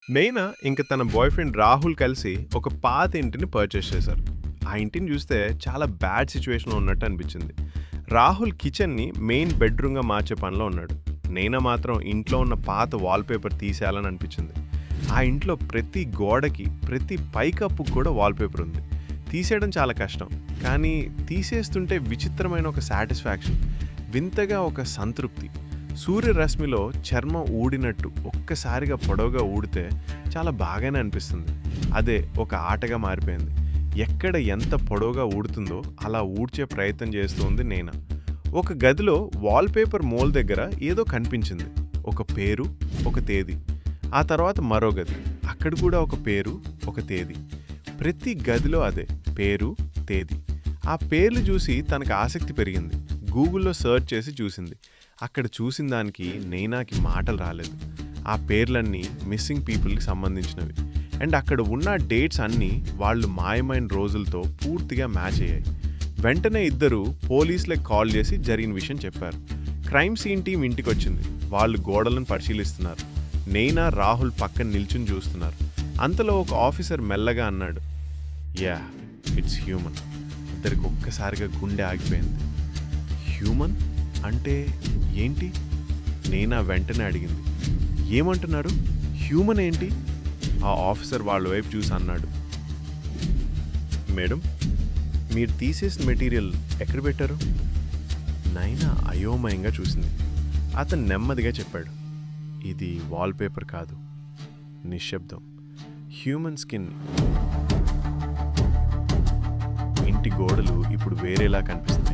నైనా ఇంక తన బాయ్ ఫ్రెండ్ రాహుల్ కలిసి ఒక పాత ఇంటిని పర్చేస్ చేశారు. ఆ ఇంటిని చూస్తే చాలా బ్యాడ్ సిచ్యువేషన్‌లో ఉన్నట్టు అనిపించింది. రాహుల్ కిచెన్‌ని మెయిన్ బెడ్‌రూమ్‌గా మార్చే పనిలో ఉన్నాడు. నైనా మాత్రం ఇంట్లో ఉన్న పాత వాల్‌పేపర్ తీసేయాలని అనిపించింది. ఆ ఇంట్లో ప్రతి గోడకి, ప్రతి పైకప్పుకి కూడా వాల్‌పేపర్ ఉంది. తీసేయడం చాలా కష్టం. కానీ తీసేస్తుంటే విచిత్రమైన ఒక సాటిస్ఫాక్షన్, వింతగా ఒక సంతృప్తి. సూర్యరశ్మిలో చర్మం ఊడినట్టు ఒక్కసారిగా పొడవుగా ఊడితే చాలా బాగానే అనిపిస్తుంది. అదే ఒక ఆటగా మారిపోయింది. ఎక్కడ ఎంత పొడవుగా ఊడుతుందో అలా ఊడ్చే ప్రయత్నం చేస్తుంది నేనా. ఒక గదిలో వాల్పేపర్ మూల దగ్గర ఏదో కనిపించింది. ఒక పేరు, ఒక తేదీ. ఆ తర్వాత మరో గది. అక్కడ కూడా ఒక పేరు, ఒక తేదీ. ప్రతి గదిలో అదే పేరు, తేదీ. ఆ పేర్లు చూసి తనకు ఆసక్తి పెరిగింది. గూగుల్లో సెర్చ్ చేసి చూసింది. అక్కడ చూసిన దానికి నైనాకి మాటలు రాలేదు. ఆ పేర్లన్నీ మిస్సింగ్ పీపుల్కి సంబంధించినవి. అండ్ అక్కడ ఉన్న డేట్స్ అన్నీ వాళ్ళు మాయమైన రోజులతో పూర్తిగా మ్యాచ్ అయ్యాయి. వెంటనే ఇద్దరు పోలీసులకు కాల్ చేసి జరిగిన విషయం చెప్పారు. క్రైమ్ సీన్ టీం ఇంటికి వచ్చింది. వాళ్ళు గోడలను పరిశీలిస్తున్నారు. నైనా రాహుల్ పక్కన నిల్చుని చూస్తున్నారు. అంతలో ఒక ఆఫీసర్ మెల్లగా అన్నాడు, యా, ఇట్స్ హ్యూమన్. ఇద్దరికి ఒక్కసారిగా గుండె ఆగిపోయింది. హ్యూమన్ అంటే ఏంటి? నైనా వెంటనే అడిగింది. ఏమంటున్నారు? హ్యూమన్ ఏంటి? ఆ ఆఫీసర్ వాళ్ళ వైపు చూసి అన్నాడు, మేడం, మీరు తీసేసిన మెటీరియల్ ఎక్కడ పెట్టారు? నైనా అయోమయంగా చూసింది. అతను నెమ్మదిగా చెప్పాడు, ఇది వాల్పేపర్ కాదు, నిశ్శబ్దం. Human skin. ఇంటి గోడలు ఇప్పుడు వేరేలా కనిపిస్తున్నాయి.